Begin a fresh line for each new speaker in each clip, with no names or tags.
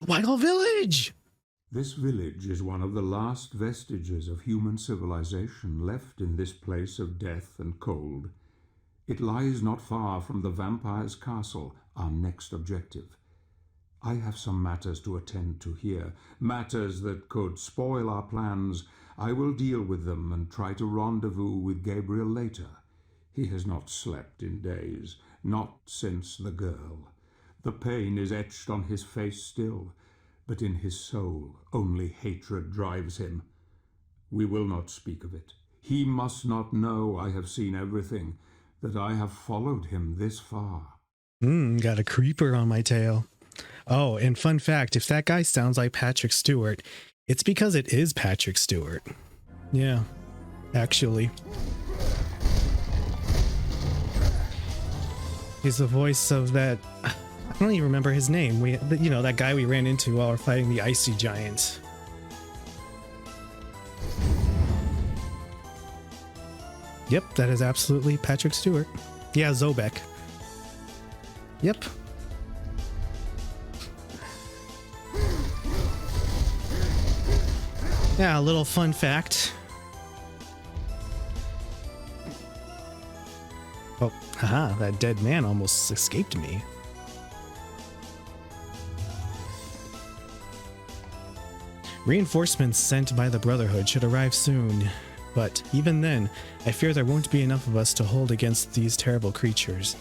Wygol Village!
This village is one of the last vestiges of human civilization left in this place of death and cold. It lies not far from the vampire's castle, our next objective. I have some matters to attend to here, matters that could spoil our plans. I will deal with them and try to rendezvous with Gabriel later. He has not slept in days, not since the girl. The pain is etched on his face still, but in his soul only hatred drives him. We will not speak of it. He must not know I have seen everything, that I have followed him this far.
Got a creeper on my tail. Oh, and fun fact, if that guy sounds like Patrick Stewart, it's because it is Patrick Stewart. Yeah, actually. He's the voice of that... I don't even remember his name. That guy we ran into while we're fighting the icy giant. Yep, that is absolutely Patrick Stewart. Yeah, Zobek. Yep. Yeah, a little fun fact. Oh, haha, that dead man almost escaped me. Reinforcements sent by the Brotherhood should arrive soon, but even then, I fear there won't be enough of us to hold against these terrible creatures.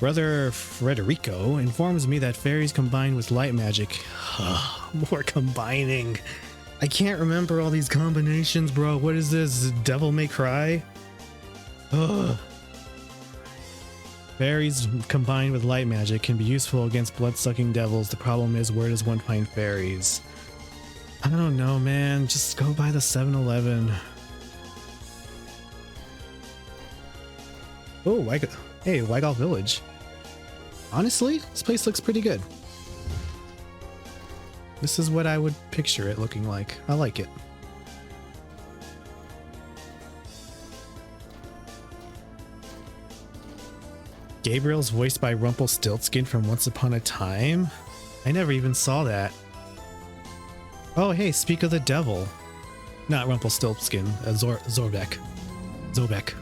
Brother Frederico informs me that fairies combined with light magic. More combining. I can't remember all these combinations, bro. What is this? Devil May Cry? Ugh. Fairies combined with light magic can be useful against blood-sucking devils. The problem is, where does one find fairies? I don't know, man. Just go by the 7-Eleven. Oh, hey, Wygol Village. Honestly, this place looks pretty good. This is what I would picture it looking like. I like it. Gabriel's voiced by Rumpelstiltskin from Once Upon a Time? I never even saw that. Oh, hey, speak of the devil. Not Rumpelstiltskin, Zobek. Zobek.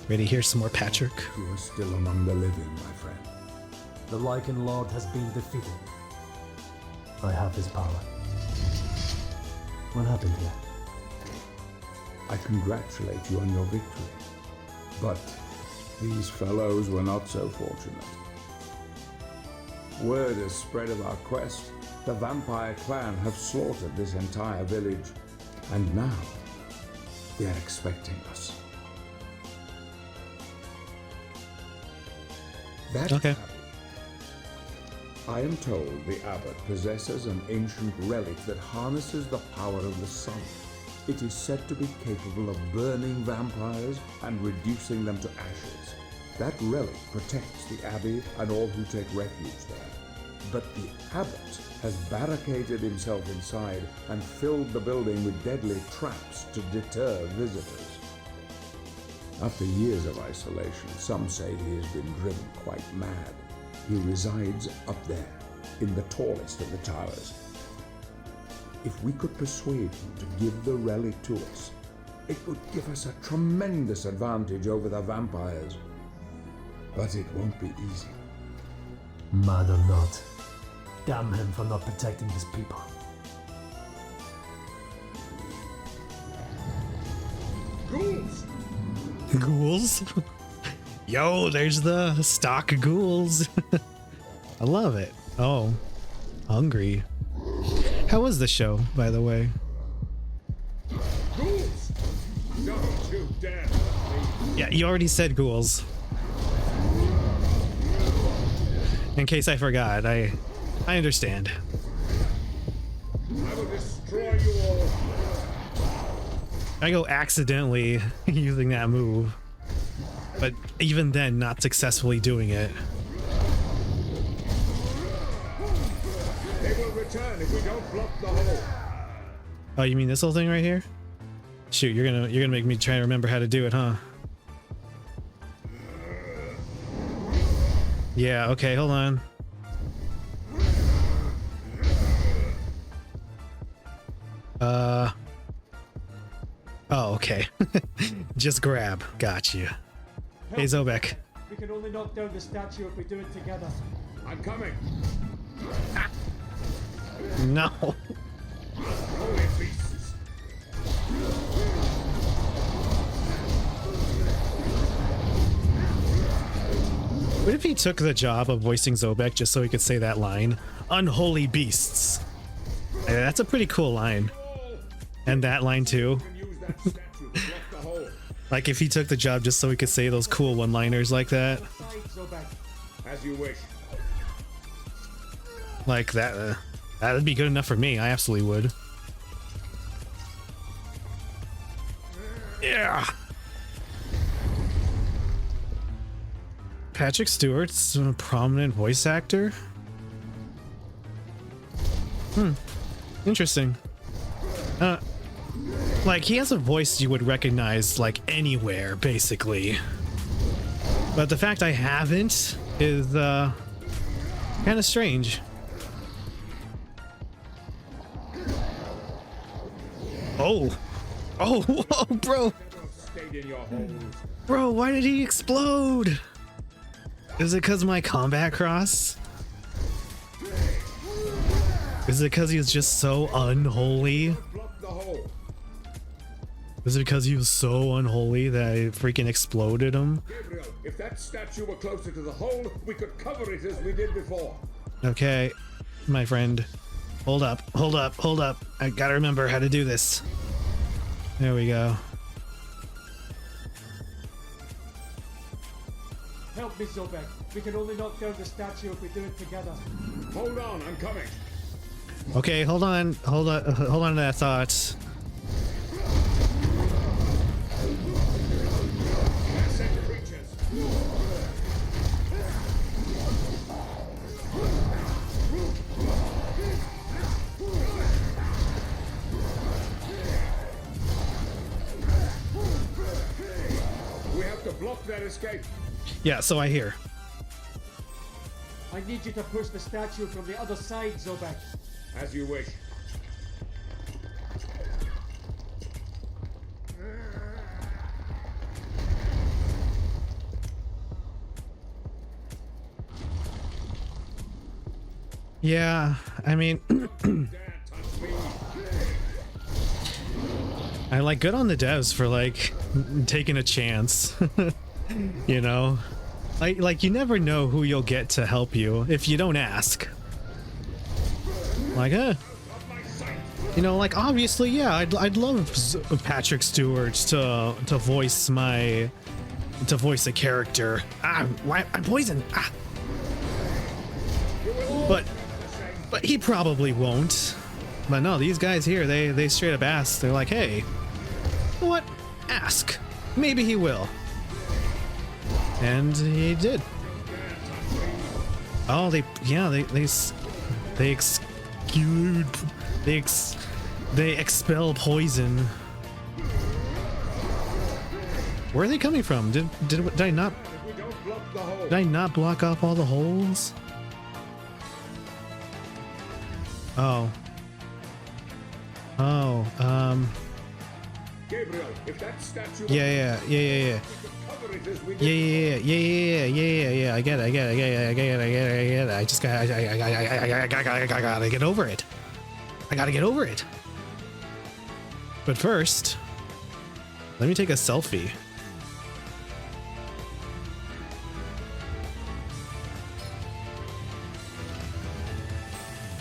Ready to hear some more Patrick?
You are still among the living, my friend.
The Lycan Lord has been defeated. I have his power. What happened here?
I congratulate you on your victory. But these fellows were not so fortunate. Word has spread of our quest. The vampire clan have slaughtered this entire village, and now they are expecting us.
Okay.
I am told the abbot possesses an ancient relic that harnesses the power of the sun. It is said to be capable of burning vampires and reducing them to ashes. That relic protects the abbey and all who take refuge there. But the abbot has barricaded himself inside and filled the building with deadly traps to deter visitors. After years of isolation, some say he has been driven quite mad. He resides up there, in the tallest of the towers. If we could persuade him to give the relic to us, it would give us a tremendous advantage over the vampires. But it won't be easy.
Mad or not, damn him for not protecting his people.
Ghouls!
Ghouls? Yo, there's the stock ghouls. I love it. Oh, hungry. How was the show, by the way?
Ghouls! Don't you dare!
Yeah, you already said ghouls. In case I forgot, I understand.
I will destroy you all!
I go accidentally using that move, but even then not successfully doing it.
They will return if we don't block the hole.
Oh, you mean this whole thing right here? Shoot, you're gonna make me try to remember how to do it, huh? Yeah, okay, hold on. Oh, okay. Just grab. Got you. Hey, Zobek.
We can only knock down the statue if we do it together.
I'm coming.
No.
Holy beasts.
What if he took the job of voicing Zobek just so he could say that line? Unholy beasts. Yeah, that's a pretty cool line. And that line too.
Use that statue to block the hole.
Like if he took the job just so he could say those cool one-liners like that.
As you wish.
Like that. That'd be good enough for me. I absolutely would. Yeah. Patrick Stewart's a prominent voice actor. Interesting. Like he has a voice you would recognize like anywhere, basically. But the fact I haven't is kind of strange. Oh, whoa, bro. Bro, why did he explode? Is it because of my combat cross? Is it because he was just so unholy? Is it because he was so unholy that I freaking exploded him?
Gabriel, if that statue were closer to the hole, we could cover it as we did before.
Okay, my friend. Hold up. I gotta remember how to do this. There we go.
Help me, Zobek. We can only knock down the statue if we do it together.
Hold on, I'm coming.
Okay, hold on to that thought.
We have to block that escape.
Yeah, so I hear.
I need you to push the statue from the other side, Zobek.
As you wish.
Yeah, I mean, I like good on the devs for like taking a chance. You know, like you never know who you'll get to help you if you don't ask. Like, you know, like obviously, yeah, I'd love Patrick Stewart to voice a character. Why I'm poisoned. But he probably won't. But no, these guys here, they straight up ask. They're like, hey, what? Ask. Maybe he will. And he did. Oh, they expel poison. Where are they coming from? Did I not block off all the holes? Oh.
Gabriel, if that statue
Yeah. I get it. I just gotta get over it. I gotta get over it. But first, let me take a selfie.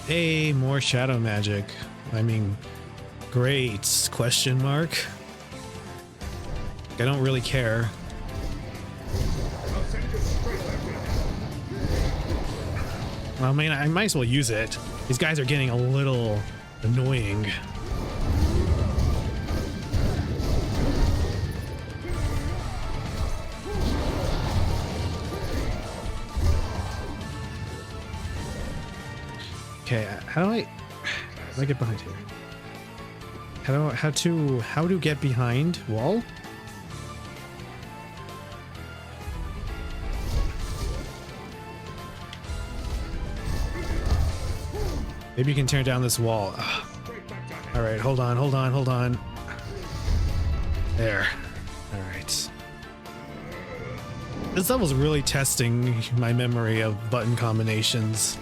Hey, more shadow magic. I mean, great, question mark. I don't really care. Well, I mean, I might as well use it. These guys are getting a little annoying. Okay, how do I get behind here? How to get behind wall? Maybe you can tear down this wall. All right, hold on. There. All right. This level's really testing my memory of button combinations,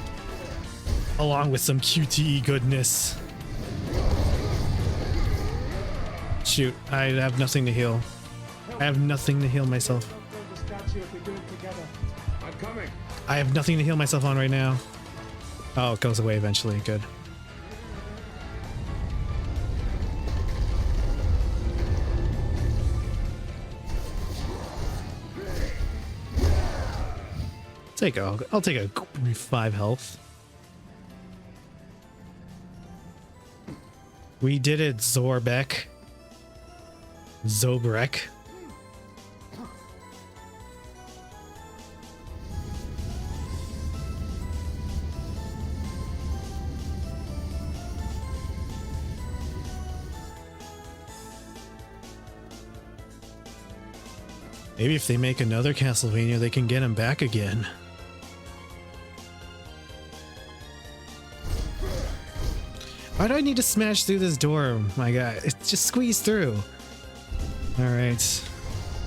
along with some QTE goodness. Shoot, I have nothing to heal. I have nothing to heal myself.
I'm coming.
I have nothing to heal myself on right now. Oh, it goes away eventually. Good. I'll take a 5 health. We did it, Zobek. Zobek. Maybe if they make another Castlevania, they can get him back again. Why do I need to smash through this door? My God, it's just squeeze through. All right.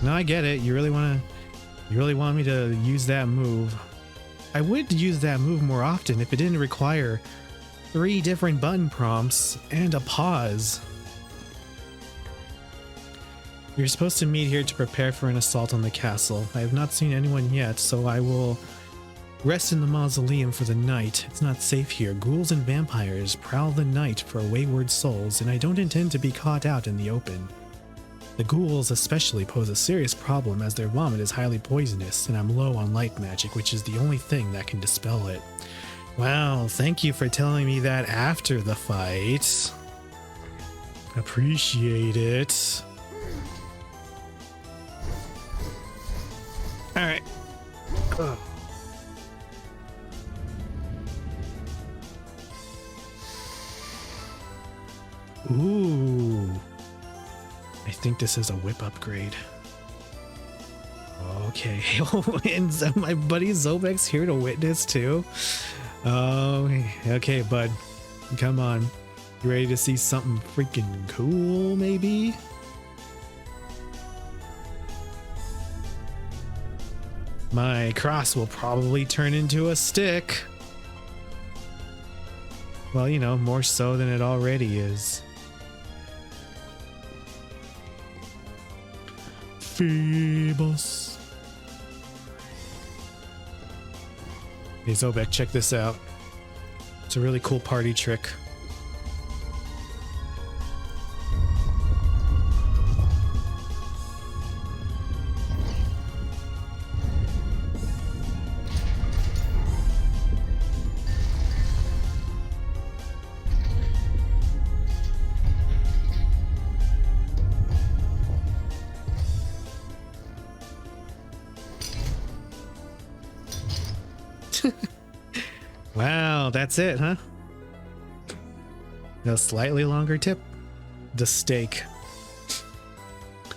No, I get it. You really want me to use that move. I would use that move more often if it didn't require 3 different button prompts and a pause. You're supposed to meet here to prepare for an assault on the castle. I have not seen anyone yet, so I will rest in the mausoleum for the night. It's not safe here. Ghouls and vampires prowl the night for wayward souls, and I don't intend to be caught out in the open. The ghouls especially pose a serious problem as their vomit is highly poisonous, and I'm low on light magic, which is the only thing that can dispel it. Wow, thank you for telling me that after the fight. Appreciate it. Alright. Ooh. I think this is a whip upgrade. Okay. And so my buddy Zobek's here to witness too. Oh, okay, bud. Come on. You ready to see something freaking cool, maybe? My cross will probably turn into a stick. Well, you know, more so than it already is. Phoebus. Hey Zobek, check this out. It's a really cool party trick. Wow, that's it, huh? A slightly longer tip. The stake.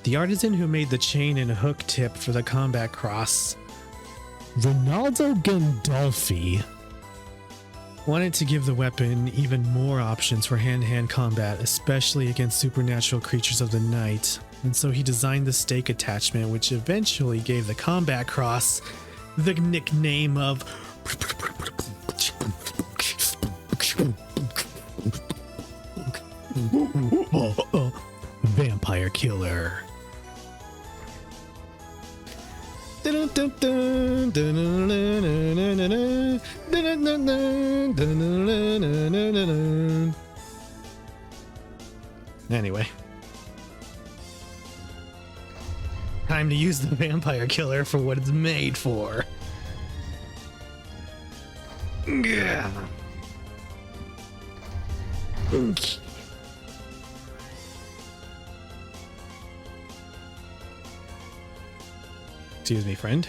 The artisan who made the chain and hook tip for the combat cross, Ronaldo Gandolfi, wanted to give the weapon even more options for hand-to-hand combat, especially against supernatural creatures of the night. And so he designed the stake attachment, which eventually gave the combat cross the nickname of Vampire Killer. Anyway, time to use the Vampire Killer for what it's made for. Yeah. Excuse me, friend.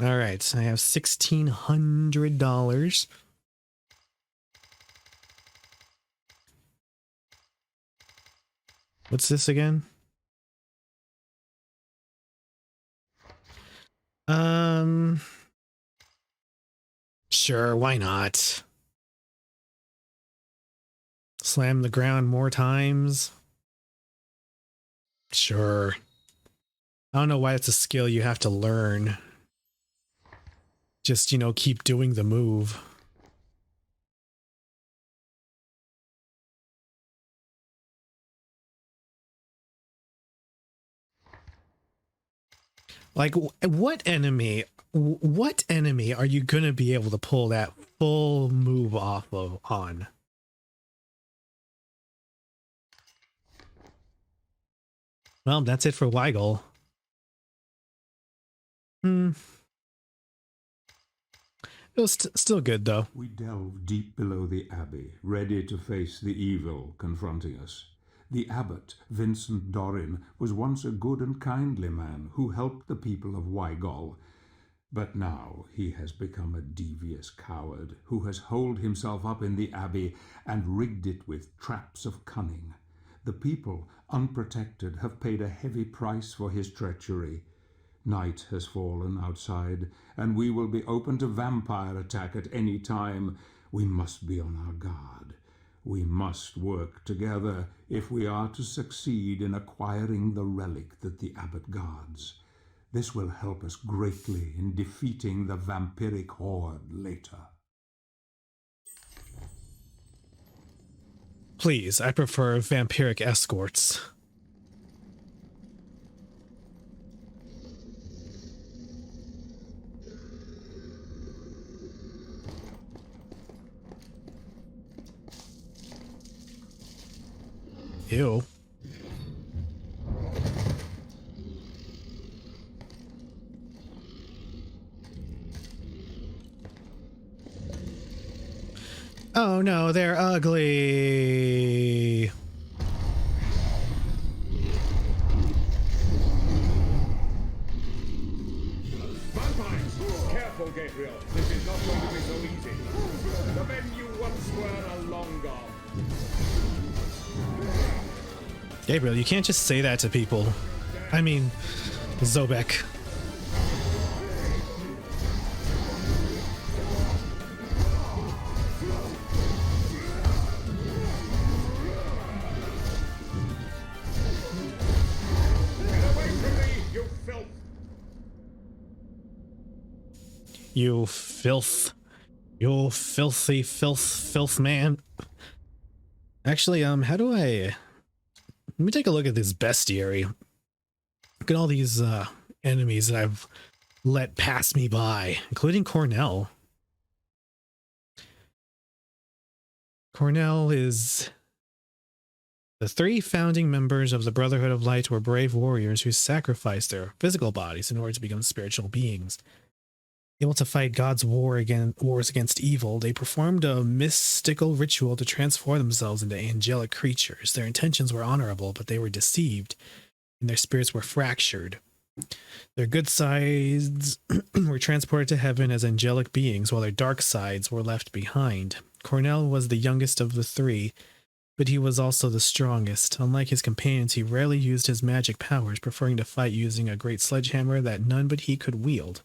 All right, so I have $1,600. What's this again? Sure, why not? Slam the ground more times. Sure. I don't know why it's a skill you have to learn. Just, keep doing the move. Like, what enemy are you gonna be able to pull that full move off of on? Well, that's it for Wygol. It was still good, though.
We delve deep below the abbey, ready to face the evil confronting us. The abbot, Vincent Dorin, was once a good and kindly man who helped the people of Wygol. But now he has become a devious coward who has holed himself up in the abbey and rigged it with traps of cunning. The people, unprotected, have paid a heavy price for his treachery. Night has fallen outside, and we will be open to vampire attack at any time. We must be on our guard. We must work together if we are to succeed in acquiring the relic that the abbot guards. This will help us greatly in defeating the vampiric horde later.
Please, I prefer vampiric escorts. Ew. Oh no, they're ugly.
Vampires! Careful, Gabriel. This is not going to be so easy. The men you once were are long gone.
Gabriel, you can't just say that to people. I mean, Zobek. You filth. You filthy filth man. Actually, how do I... Let me take a look at this bestiary. Look at all these enemies that I've let pass me by, including Cornell. Cornell is... The 3 founding members of the Brotherhood of Light were brave warriors who sacrificed their physical bodies in order to become spiritual beings. Able to fight God's wars against evil, they performed a mystical ritual to transform themselves into angelic creatures. Their intentions were honorable, but they were deceived, and their spirits were fractured. Their good sides were transported to heaven as angelic beings, while their dark sides were left behind. Cornell was the youngest of the 3, but he was also the strongest. Unlike his companions, he rarely used his magic powers, preferring to fight using a great sledgehammer that none but he could wield.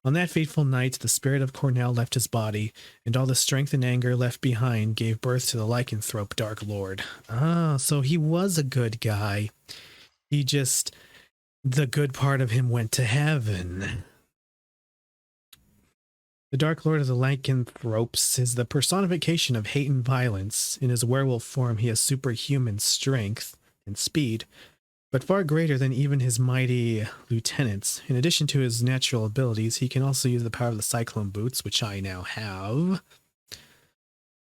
On that fateful night, the spirit of Cornell left his body, and all the strength and anger left behind gave birth to the lycanthrope Dark Lord. Ah, so he was a good guy. The good part of him went to heaven. The Dark Lord of the Lycanthropes is the personification of hate and violence. In his werewolf form, he has superhuman strength and speed, but far greater than even his mighty lieutenants. In addition to his natural abilities, he can also use the power of the Cyclone Boots, which I now have.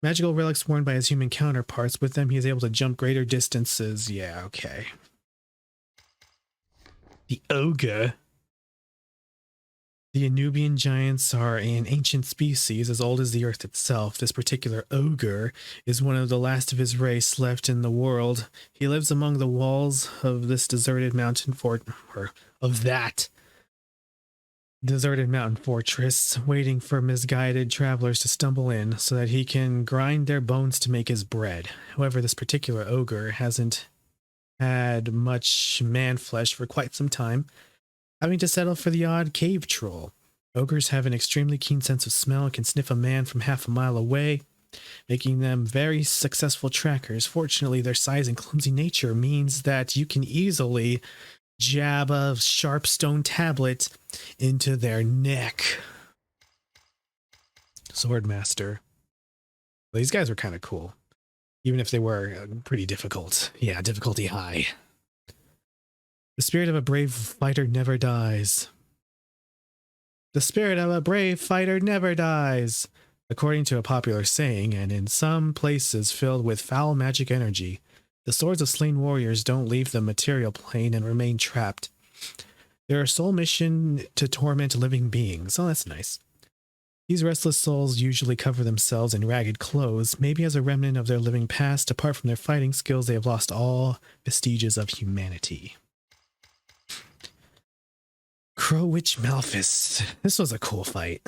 Magical relics worn by his human counterparts. With them, he is able to jump greater distances. Yeah, okay. The Ogre. The Anubian giants are an ancient species as old as the earth itself. This particular ogre is one of the last of his race left in the world. He lives among the walls of this deserted mountain fortress, waiting for misguided travelers to stumble in so that he can grind their bones to make his bread. However, this particular ogre hasn't had much man flesh for quite some time, having to settle for the odd cave troll. Ogres have an extremely keen sense of smell and can sniff a man from half a mile away, making them very successful trackers. Fortunately, their size and clumsy nature means that you can easily jab a sharp stone tablet into their neck. Swordmaster. Well, these guys were kind of cool, even if they were pretty difficult. Yeah, difficulty high. The spirit of a brave fighter never dies. The spirit of a brave fighter never dies, according to a popular saying, and in some places filled with foul magic energy. The swords of slain warriors don't leave the material plane and remain trapped. Their sole mission to torment living beings. Oh, that's nice. These restless souls usually cover themselves in ragged clothes. Maybe as a remnant of their living past, apart from their fighting skills, they have lost all vestiges of humanity. Crow Witch Malphus. This was a cool fight.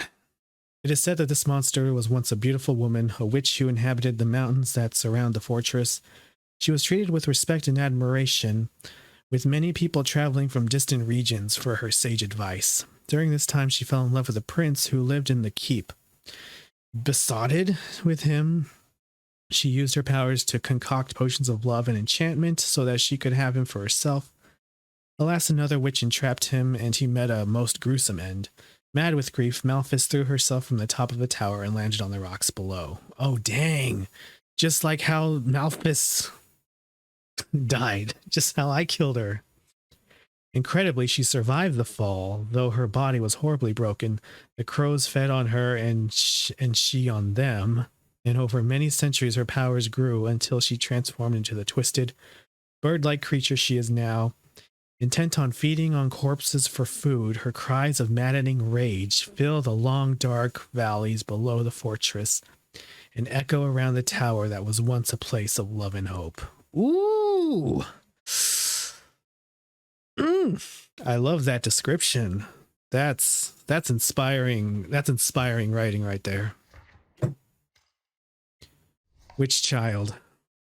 It is said that this monster was once a beautiful woman, a witch who inhabited the mountains that surround the fortress. She was treated with respect and admiration, with many people traveling from distant regions for her sage advice. During this time, she fell in love with a prince who lived in the keep. Besotted with him, she used her powers to concoct potions of love and enchantment so that she could have him for herself. Alas, another witch entrapped him, and he met a most gruesome end. Mad with grief, Malphus threw herself from the top of the tower and landed on the rocks below. Oh, dang. Just like how Malphus died. Just how I killed her. Incredibly, she survived the fall, though her body was horribly broken. The crows fed on her and she on them, and over many centuries her powers grew until she transformed into the twisted, bird-like creature she is now. Intent on feeding on corpses for food, her cries of maddening rage fill the long, dark valleys below the fortress and echo around the tower that was once a place of love and hope. Ooh! I love that description. That's inspiring. That's inspiring writing right there. Which child?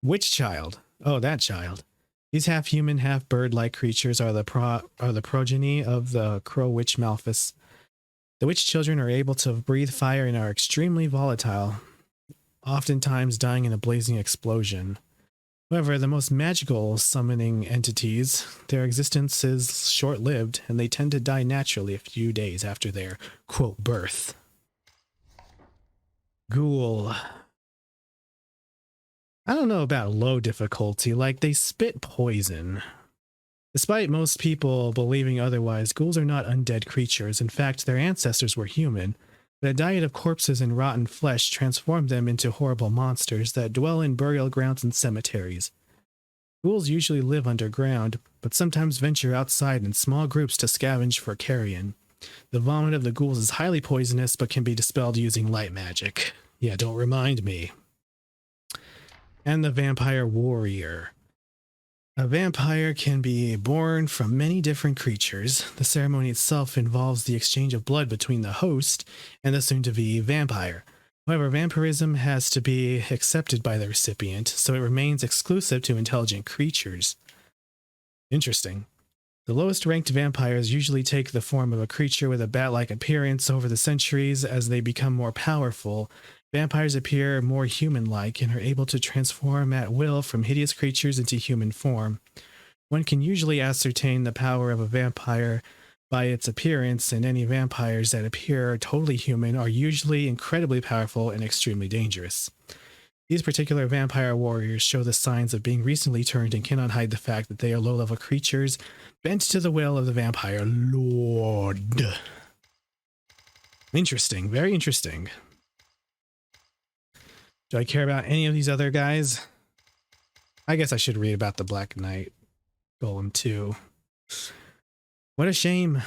Which child? Oh, that child. These half-human, half-bird-like creatures are the progeny of the Crow Witch Malphus. The witch children are able to breathe fire and are extremely volatile, oftentimes dying in a blazing explosion. However, the most magical summoning entities, their existence is short-lived, and they tend to die naturally a few days after their, quote, birth. Ghoul. I don't know about low difficulty, like they spit poison. Despite most people believing otherwise, ghouls are not undead creatures. In fact, their ancestors were human, but a diet of corpses and rotten flesh transformed them into horrible monsters that dwell in burial grounds and cemeteries. Ghouls usually live underground, but sometimes venture outside in small groups to scavenge for carrion. The vomit of the ghouls is highly poisonous, but can be dispelled using light magic. Yeah, don't remind me. And the Vampire Warrior. A vampire can be born from many different creatures. The ceremony itself involves the exchange of blood between the host and the soon-to-be vampire. However, vampirism has to be accepted by the recipient, so it remains exclusive to intelligent creatures. Interesting. The lowest ranked vampires usually take the form of a creature with a bat-like appearance. Over the centuries, as they become more powerful, vampires appear more human-like and are able to transform at will from hideous creatures into human form. One can usually ascertain the power of a vampire by its appearance, and any vampires that appear totally human are usually incredibly powerful and extremely dangerous. These particular vampire warriors show the signs of being recently turned and cannot hide the fact that they are low-level creatures bent to the will of the vampire lord. Interesting, very interesting. Do I care about any of these other guys? I guess I should read about the Black Knight Golem too. What a shame.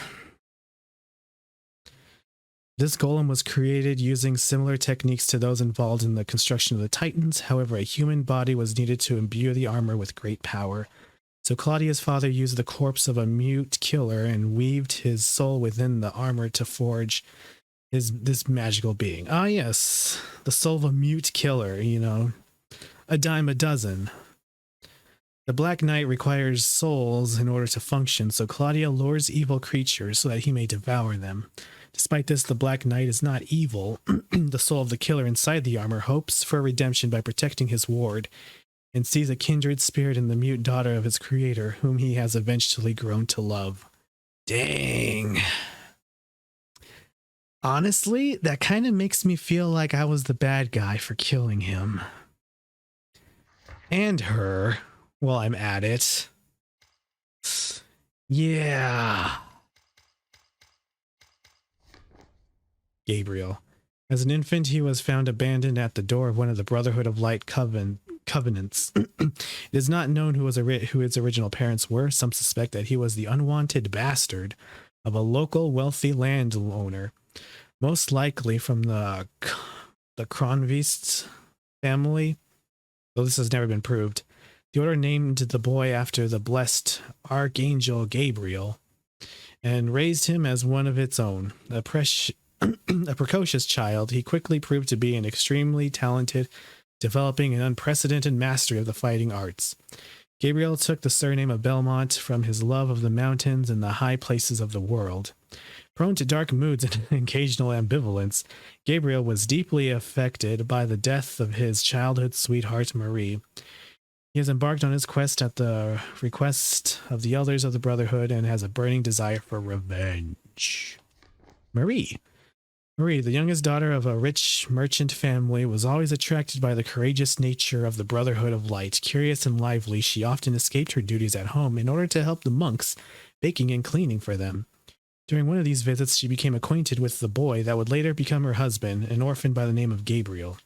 This golem was created using similar techniques to those involved in the construction of the Titans. However, a human body was needed to imbue the armor with great power. So Claudia's father used the corpse of a mute killer and weaved his soul within the armor to forge this magical being. Ah, yes, the soul of a mute killer, you know, a dime a dozen. The Black Knight requires souls in order to function, so Claudia lures evil creatures so that he may devour them. Despite this, the Black Knight is not evil. The soul of the killer inside the armor hopes for redemption by protecting his ward, and sees a kindred spirit in the mute daughter of his creator, whom he has eventually grown to love. Dang. Honestly, that kind of makes me feel like I was the bad guy for killing him. And her. While I'm at it. Yeah. Gabriel. As an infant, he was found abandoned at the door of one of the Brotherhood of Light covenants. It is not known who his original parents were. Some suspect that he was the unwanted bastard of a local wealthy landowner, most likely from the Kronvist family, though this has never been proved. The order named the boy after the blessed Archangel Gabriel and raised him as one of its own. A precocious child, he quickly proved to be an extremely talented, developing an unprecedented mastery of the fighting arts. Gabriel took the surname of Belmont from his love of the mountains and the high places of the world. Prone to dark moods and occasional ambivalence, Gabriel was deeply affected by the death of his childhood sweetheart Marie. He has embarked on his quest at the request of the elders of the Brotherhood and has a burning desire for revenge. Marie, the youngest daughter of a rich merchant family, was always attracted by the courageous nature of the Brotherhood of Light. Curious and lively, she often escaped her duties at home in order to help the monks, baking and cleaning for them. During one of these visits, she became acquainted with the boy that would later become her husband, an orphan by the name of Gabriel.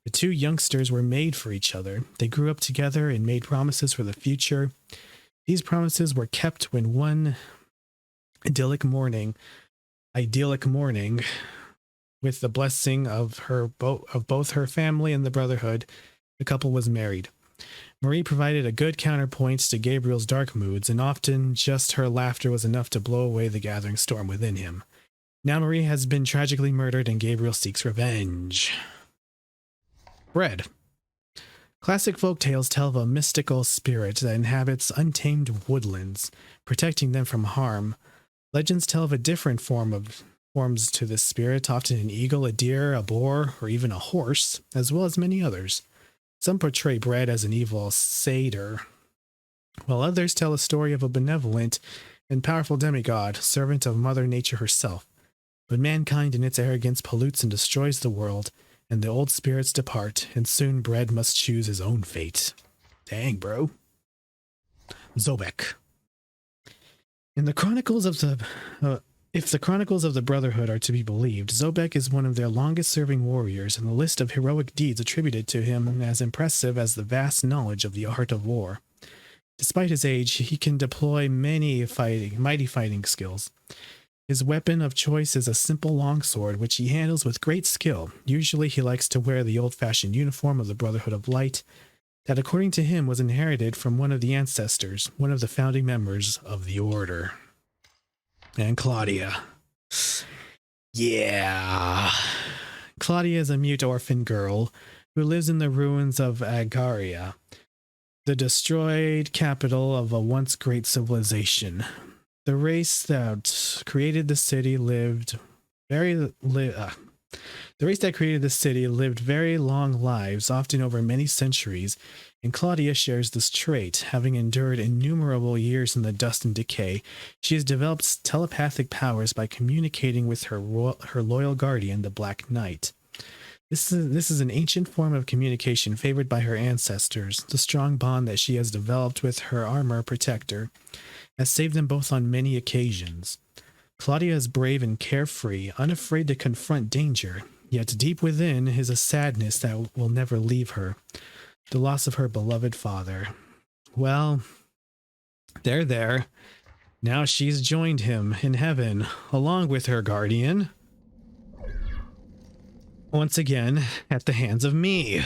The two youngsters were made for each other. They grew up together and made promises for the future. These promises were kept when one idyllic morning, with the blessing of both her family and the Brotherhood, the couple was married. Marie provided a good counterpoint to Gabriel's dark moods, and often just her laughter was enough to blow away the gathering storm within him. Now Marie has been tragically murdered, and Gabriel seeks revenge. Bread. Classic folk tales tell of a mystical spirit that inhabits untamed woodlands, protecting them from harm. Legends tell of a different forms to this spirit, often an eagle, a deer, a boar, or even a horse, as well as many others. Some portray Bread as an evil satyr, while others tell a story of a benevolent and powerful demigod, servant of Mother Nature herself. But mankind in its arrogance pollutes and destroys the world, and the old spirits depart, and soon Bread must choose his own fate. Dang, bro. Zobek. In the chronicles of if the chronicles of the Brotherhood are to be believed, Zobek is one of their longest-serving warriors, and the list of heroic deeds attributed to him as impressive as the vast knowledge of the art of war. Despite his age, he can deploy many mighty fighting skills. His weapon of choice is a simple longsword, which he handles with great skill. Usually he likes to wear the old-fashioned uniform of the Brotherhood of Light that, according to him, was inherited from one of the ancestors, one of the founding members of the Order. And Claudia. Yeah. Claudia is a mute orphan girl who lives in the ruins of Agaria, the destroyed capital of a once great civilization. The race that created the city lived very long lives, often over many centuries, and Claudia shares this trait. Having endured innumerable years in the dust and decay, she has developed telepathic powers by communicating with her loyal guardian, the Black Knight. This is an ancient form of communication favored by her ancestors. The strong bond that she has developed with her armor protector has saved them both on many occasions. Claudia is brave and carefree, unafraid to confront danger, yet deep within is a sadness that will never leave her, the loss of her beloved father. Well, they're there. Now she's joined him in heaven, along with her guardian. Once again, at the hands of me.